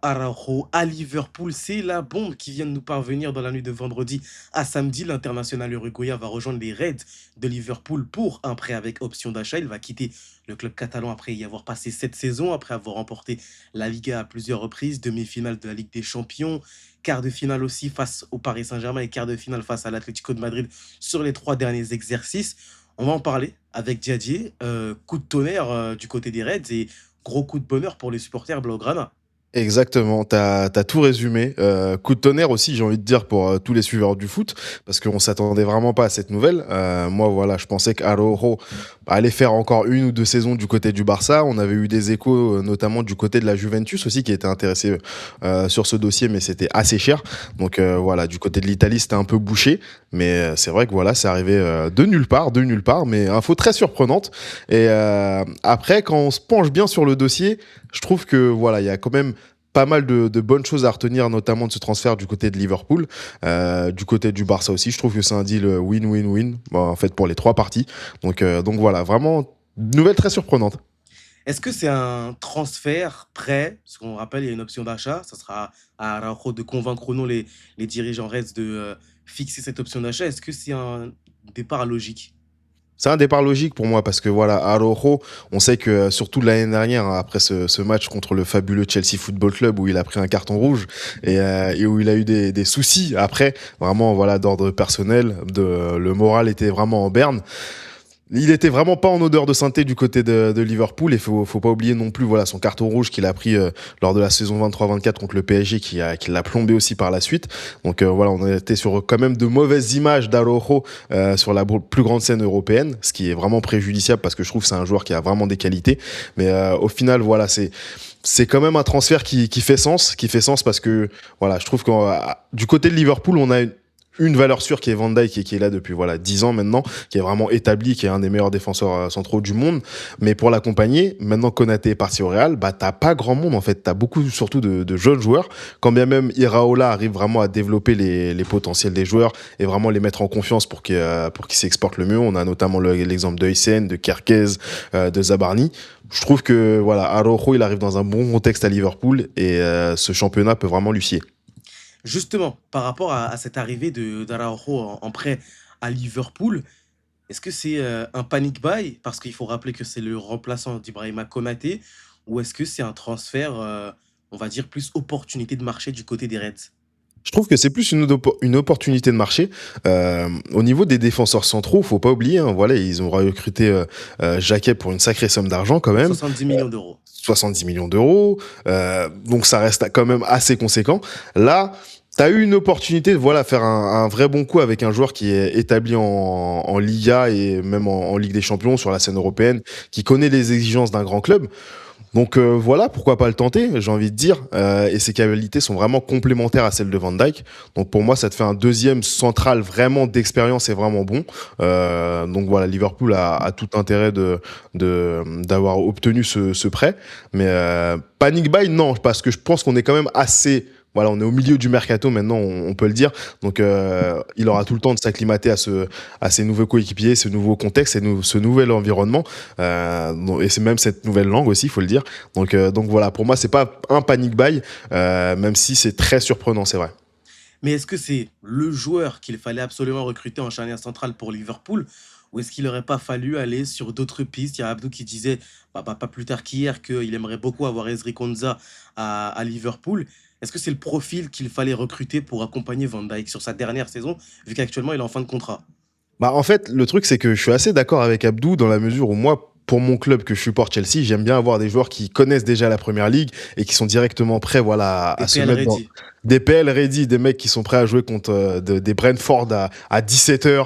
Araujo à Liverpool, c'est la bombe qui vient de nous parvenir dans la nuit de vendredi à samedi. L'international uruguayen va rejoindre les Reds de Liverpool pour un prêt avec option d'achat. Il va quitter le club catalan après y avoir passé 7 saisons, après avoir remporté la Liga à plusieurs reprises, demi-finale de la Ligue des Champions, quart de finale aussi face au Paris Saint-Germain et quart de finale face à l'Atlético de Madrid sur les 3 derniers exercices. On va en parler avec Diadier. Coup de tonnerre du côté des Reds et gros coup de bonheur pour les supporters Blaugrana. Exactement, t'as tout résumé. Coup de tonnerre aussi, j'ai envie de dire, pour tous les suiveurs du foot, parce qu'on s'attendait vraiment pas à cette nouvelle. Moi, voilà, je pensais qu'Araujo allait faire encore 1 ou 2 saisons du côté du Barça. On avait eu des échos, notamment du côté de la Juventus aussi, qui était intéressé sur ce dossier, mais c'était assez cher. Donc voilà, du côté de l'Italie, c'était un peu bouché, mais c'est vrai que voilà, c'est arrivé de nulle part, mais info très surprenante. Et après, quand on se penche bien sur le dossier, je trouve que voilà, il y a quand même pas mal de bonnes choses à retenir, notamment de ce transfert du côté de Liverpool, du côté du Barça aussi. Je trouve que c'est un deal win-win-win, bon, en fait, pour les trois parties. Donc voilà, vraiment, nouvelle très surprenante. Est-ce que c'est un transfert prêt? Parce qu'on rappelle, il y a une option d'achat. Ça sera à Araujo de convaincre ou non les dirigeants Reds de fixer cette option d'achat. Est-ce que c'est un départ logique? C'est un départ logique pour moi parce que voilà, Araujo, on sait que surtout l'année dernière, hein, après ce match contre le fabuleux Chelsea Football Club où il a pris un carton rouge et où il a eu des soucis après, vraiment voilà d'ordre personnel, le moral était vraiment en berne. Il était vraiment pas en odeur de sainteté du côté de Liverpool et faut pas oublier non plus voilà son carton rouge qu'il a pris lors de la saison 23-24 contre le PSG qui l'a plombé aussi par la suite. Donc voilà, on était sur quand même de mauvaises images d'Araujo sur la plus grande scène européenne, ce qui est vraiment préjudiciable parce que je trouve que c'est un joueur qui a vraiment des qualités. Mais au final voilà, c'est quand même un transfert qui fait sens parce que voilà, je trouve que du côté de Liverpool, on a une valeur sûre qui est Van Dijk et qui est là depuis voilà 10 ans maintenant, qui est vraiment établi, qui est un des meilleurs défenseurs centraux du monde. Mais pour l'accompagner, maintenant que Konaté est parti au Real, bah t'as pas grand monde en fait. T'as beaucoup surtout de jeunes joueurs. Quand bien même Iraola arrive vraiment à développer les potentiels des joueurs et vraiment les mettre en confiance pour qu'ils s'exportent le mieux. On a notamment l'exemple de Hysén, de Kerkez, de Zabarni. Je trouve que voilà, Araujo il arrive dans un bon contexte à Liverpool et ce championnat peut vraiment lui fier. Justement, par rapport à cette arrivée d'Araujo en prêt à Liverpool, est-ce que c'est un panic buy? Parce qu'il faut rappeler que c'est le remplaçant d'Ibrahima Konaté. Ou est-ce que c'est un transfert, on va dire, plus opportunité de marché du côté des Reds? Je trouve que c'est plus une opportunité de marché. Au niveau des défenseurs centraux, faut pas oublier, hein, voilà, ils ont recruté Jacquet pour une sacrée somme d'argent quand même. 70 millions d'euros. 70 millions d'euros. Donc ça reste quand même assez conséquent. Là, tu as eu une opportunité de voilà, faire un vrai bon coup avec un joueur qui est établi en Liga et même en Ligue des Champions sur la scène européenne, qui connaît les exigences d'un grand club. Donc voilà, pourquoi pas le tenter, j'ai envie de dire. Et ses qualités sont vraiment complémentaires à celles de Van Dijk. Donc pour moi, ça te fait un deuxième central vraiment d'expérience et vraiment bon. Donc voilà, Liverpool a tout intérêt d'avoir obtenu ce prêt. Mais panic buy, non, parce que je pense qu'on est quand même assez... Voilà, on est au milieu du mercato maintenant, on peut le dire. Donc, il aura tout le temps de s'acclimater à ses nouveaux coéquipiers, ce nouveau contexte, ce nouvel environnement, et c'est même cette nouvelle langue aussi, il faut le dire. Donc voilà, pour moi, c'est pas un panic buy, même si c'est très surprenant, c'est vrai. Mais est-ce que c'est le joueur qu'il fallait absolument recruter en charnière centrale pour Liverpool? Ou est-ce qu'il n'aurait pas fallu aller sur d'autres pistes? Il y a Abdou qui disait, pas plus tard qu'hier, qu'il aimerait beaucoup avoir Ezri Konza à Liverpool. Est-ce que c'est le profil qu'il fallait recruter pour accompagner Van Dijk sur sa dernière saison, vu qu'actuellement il est en fin de contrat? Bah, en fait, le truc, c'est que je suis assez d'accord avec Abdou dans la mesure où moi, pour mon club que je supporte Chelsea, j'aime bien avoir des joueurs qui connaissent déjà la première ligue et qui sont directement prêts voilà, à se DPL mettre dans ready. des PL ready, des mecs qui sont prêts à jouer contre des Brentford à 17h,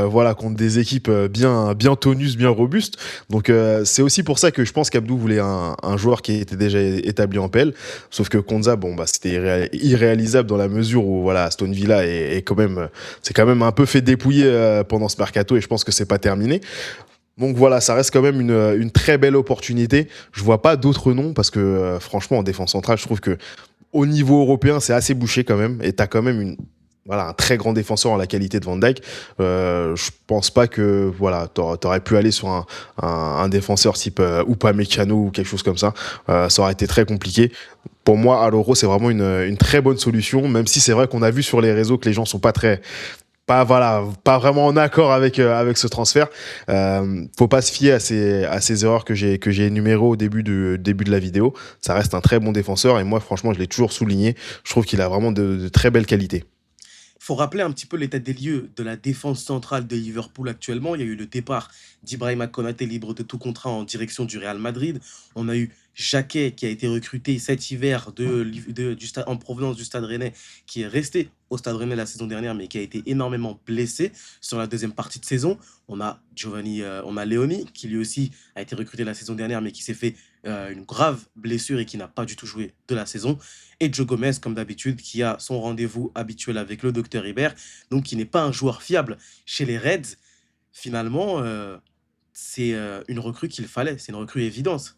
voilà, contre des équipes bien tonus, bien robustes. Donc c'est aussi pour ça que je pense qu'Abdou voulait un joueur qui était déjà établi en PL. Sauf que Konza, bon, bah, c'était irréalisable dans la mesure où voilà, Aston Villa est quand même, c'est quand même un peu fait dépouiller pendant ce mercato et je pense que c'est pas terminé. Donc voilà, ça reste quand même une très belle opportunité. Je vois pas d'autres noms parce que franchement en défense centrale, je trouve que au niveau européen, c'est assez bouché quand même et t'as quand même voilà, un très grand défenseur en la qualité de Van Dijk. Je pense pas que voilà, t'aurais pu aller sur un défenseur type Upamecano ou quelque chose comme ça. Ça aurait été très compliqué. Pour moi, Aloro, c'est vraiment une très bonne solution, même si c'est vrai qu'on a vu sur les réseaux que les gens sont pas vraiment en accord avec ce transfert. Faut pas se fier à ces erreurs que j'ai énumérées au début de la vidéo. Ça reste un très bon défenseur et moi, franchement, je l'ai toujours souligné. Je trouve qu'il a vraiment de très belles qualités. Faut rappeler un petit peu l'état des lieux de la défense centrale de Liverpool actuellement. Il y a eu le départ d'Ibrahima Konaté libre de tout contrat en direction du Real Madrid. On a eu Jacquet qui a été recruté cet hiver en provenance du Stade Rennais, qui est resté au Stade Rennais la saison dernière, mais qui a été énormément blessé sur la deuxième partie de saison. On a Léoni qui lui aussi a été recruté la saison dernière, mais qui s'est fait une grave blessure et qui n'a pas du tout joué de la saison. Et Joe Gomez, comme d'habitude, qui a son rendez-vous habituel avec le docteur Hibert, donc qui n'est pas un joueur fiable chez les Reds. Finalement, c'est une recrue qu'il fallait, c'est une recrue évidence.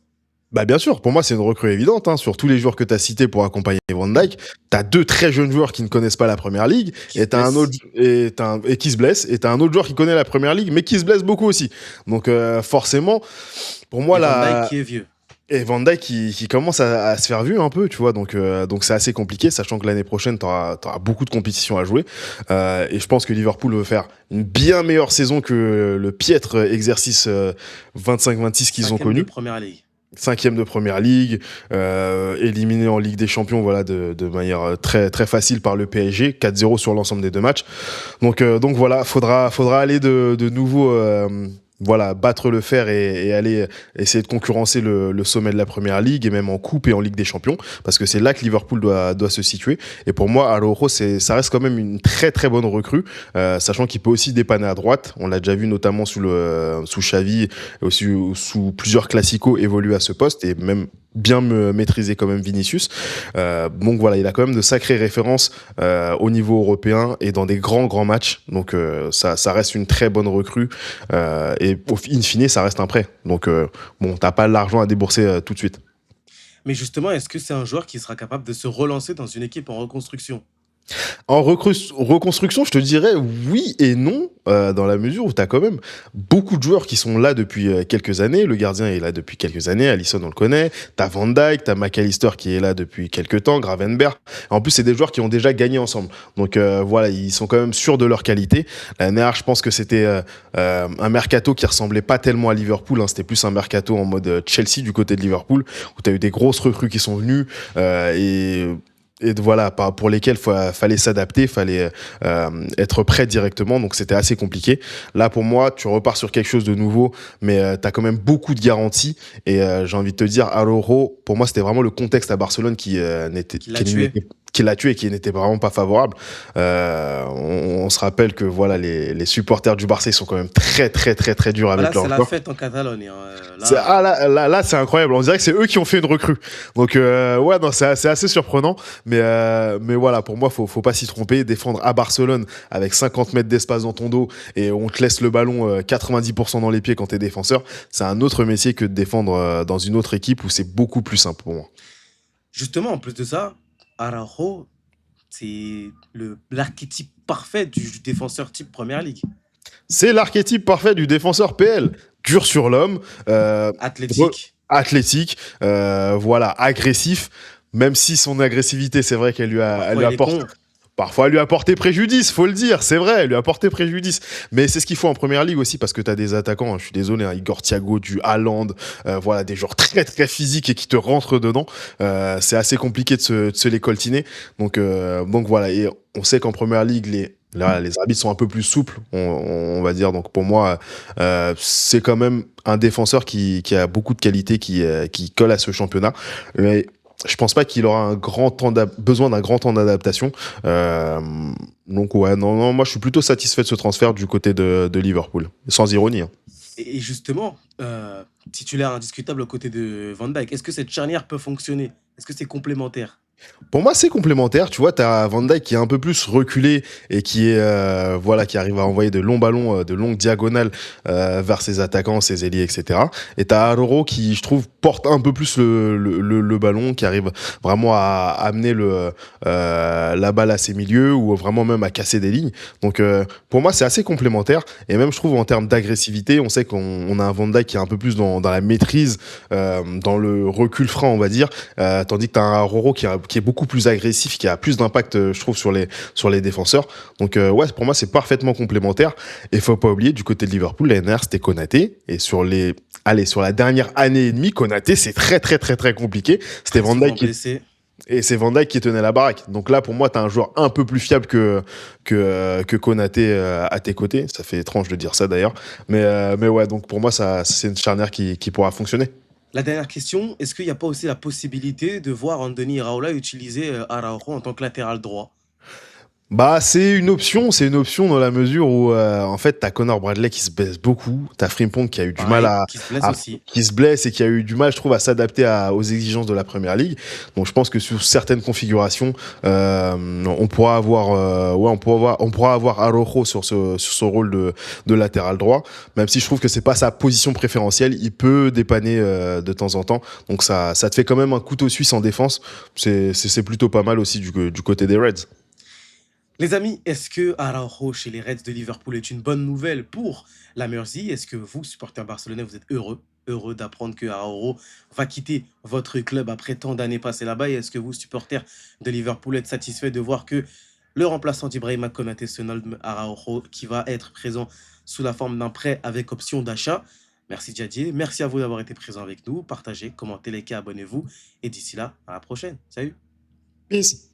Bah bien sûr, pour moi c'est une recrue évidente, hein. Sur tous les joueurs que tu as cités pour accompagner Van Dijk, tu as deux très jeunes joueurs qui ne connaissent pas la première ligue Qui et se t'as un autre blesse. et qui se blesse et t'as un autre joueur qui connaît la première ligue mais qui se blesse beaucoup aussi. Donc forcément, pour moi Et Van Dijk là qui est vieux. et Van Dijk qui commence à se faire vieux un peu, tu vois, donc c'est assez compliqué, sachant que l'année prochaine, t'auras beaucoup de compétitions à jouer. Et je pense que Liverpool veut faire une bien meilleure saison que le piètre exercice 25-26 qu'ils ont Cinquième de connu. première ligue. Cinquième de première ligue, éliminé en Ligue des Champions, voilà, de manière très très facile par le PSG, 4-0 sur l'ensemble des deux matchs. Donc voilà, faudra aller de nouveau, voilà, battre le fer et aller essayer de concurrencer le sommet de la première ligue et même en coupe et en Ligue des Champions, parce que c'est là que Liverpool doit se situer. Et pour moi, Araujo, ça reste quand même une très très bonne recrue, sachant qu'il peut aussi dépanner à droite. On l'a déjà vu notamment sous Xavi et aussi sous plusieurs classicos évoluer à ce poste et même bien me maîtriser quand même Vinicius. Donc voilà, il a quand même de sacrées références au niveau européen et dans des grands matchs. Donc ça reste une très bonne recrue et in fine, ça reste un prêt. Donc bon, t'as pas l'argent à débourser tout de suite. Mais justement, est-ce que c'est un joueur qui sera capable de se relancer dans une équipe en reconstruction? En reconstruction, je te dirais oui et non, dans la mesure où tu as quand même beaucoup de joueurs qui sont là depuis quelques années. Le gardien est là depuis quelques années, Alisson on le connaît, tu as Van Dijk, tu as McAllister qui est là depuis quelques temps, Gravenberch. En plus, c'est des joueurs qui ont déjà gagné ensemble. Donc voilà, ils sont quand même sûrs de leur qualité. L'année dernière, je pense que c'était un mercato qui ressemblait pas tellement à Liverpool, hein. C'était plus un mercato en mode Chelsea du côté de Liverpool, où tu as eu des grosses recrues qui sont venues et voilà, pour lesquels fallait s'adapter, fallait être prêt directement, donc c'était assez compliqué. Là, pour moi, tu repars sur quelque chose de nouveau, mais tu as quand même beaucoup de garanties, et j'ai envie de te dire, Araujo, pour moi, c'était vraiment le contexte à Barcelone Qui l'a tué? qui l'a tué et qui n'était vraiment pas favorable. On se rappelle que voilà, les supporters du Barça, ils sont quand même très durs Ah, là, avec c'est leurs la joueurs. fête en Catalogne, hein. Là, Là, c'est incroyable. On dirait que c'est eux qui ont fait une recrue. Donc, ouais, non, c'est assez surprenant. Mais voilà, pour moi, faut pas s'y tromper. Défendre à Barcelone avec 50 mètres d'espace dans ton dos et on te laisse le ballon 90% dans les pieds quand t'es défenseur, c'est un autre métier que de défendre dans une autre équipe où c'est beaucoup plus simple pour moi. justement, en plus de ça, Araujo, c'est l'archétype parfait du défenseur type Première Ligue. C'est l'archétype parfait du défenseur PL. Dur sur l'homme, re- Athlétique, athlétique, voilà, agressif. Même si son agressivité, c'est vrai elle parfois lui il est apporte. con. Parfois, elle lui a porté préjudice, faut le dire, c'est vrai, elle lui a porté préjudice. Mais c'est ce qu'il faut en première ligue aussi, parce que t'as des attaquants, hein, je suis désolé, hein, Igor Thiago, du Haaland, voilà, des joueurs très physiques et qui te rentrent dedans. C'est assez compliqué de se les coltiner. Donc voilà, et on sait qu'en première ligue, là, les arbitres sont un peu plus souples, on va dire. Donc pour moi, c'est quand même un défenseur qui a beaucoup de qualité, qui colle à ce championnat. Mais je pense pas qu'il aura besoin d'un grand temps d'adaptation. Euh, donc ouais, non, moi je suis plutôt satisfait de ce transfert du côté de Liverpool, sans ironie, hein. Et justement, titulaire indiscutable aux côtés de Van Dijk, est-ce que cette charnière peut fonctionner? Est-ce que c'est complémentaire? Pour moi, c'est complémentaire. Tu vois, tu as Van Dijk qui est un peu plus reculé et qui est voilà, qui arrive à envoyer de longs ballons, de longues diagonales vers ses attaquants, ses ailiers, etc. Et tu as Aroro qui, je trouve, porte un peu plus le ballon, qui arrive vraiment à amener la balle à ses milieux ou vraiment même à casser des lignes. Donc pour moi, c'est assez complémentaire. Et même, je trouve, en termes d'agressivité, on sait qu'on a un Van Dijk qui est un peu plus dans la maîtrise, dans le recul franc, on va dire. Tandis que tu as un Roro qui est beaucoup plus agressif, qui a plus d'impact, je trouve, sur les défenseurs. Donc, ouais, pour moi, c'est parfaitement complémentaire. Et faut pas oublier, du côté de Liverpool, l'année dernière, c'était Konaté. Et sur la dernière année et demie, Konaté, c'est très, très, très, très compliqué. C'était Très Van souvent Dijk blessé. et c'est Van Dijk qui tenait la baraque. Donc là, pour moi, tu as un joueur un peu plus fiable que Konaté à tes côtés. Ça fait étrange de dire ça d'ailleurs. Mais ouais, donc pour moi, c'est une charnière qui pourra fonctionner. La dernière question, est-ce qu'il n'y a pas aussi la possibilité de voir Andoni Iraola utiliser Araujo en tant que latéral droit? Bah, c'est une option dans la mesure où, en fait, t'as Connor Bradley qui se blesse beaucoup, t'as Frimpong qui a eu du mal Pareil, qui se blesse aussi. qui se blesse et qui a eu du mal, je trouve, à s'adapter aux exigences de la Première Ligue. Donc, je pense que sur certaines configurations, on pourra avoir, ouais, on pourra avoir Araujo sur ce rôle de latéral droit, même si je trouve que c'est pas sa position préférentielle, il peut dépanner de temps en temps. Donc, ça te fait quand même un couteau suisse en défense. C'est plutôt pas mal aussi du côté des Reds. Les amis, est-ce que Araujo chez les Reds de Liverpool est une bonne nouvelle pour la Mersey? Est-ce que vous, supporters barcelonais, vous êtes heureux d'apprendre que Araujo va quitter votre club après tant d'années passées là-bas? Et est-ce que vous, supporters de Liverpool, êtes satisfaits de voir que le remplaçant d'Ibrahima Konaté se nomme Araujo, qui va être présent sous la forme d'un prêt avec option d'achat? Merci Diadier, merci à vous d'avoir été présent avec nous. Partagez, commentez, likez, abonnez-vous. Et d'ici là, à la prochaine. Salut! Peace.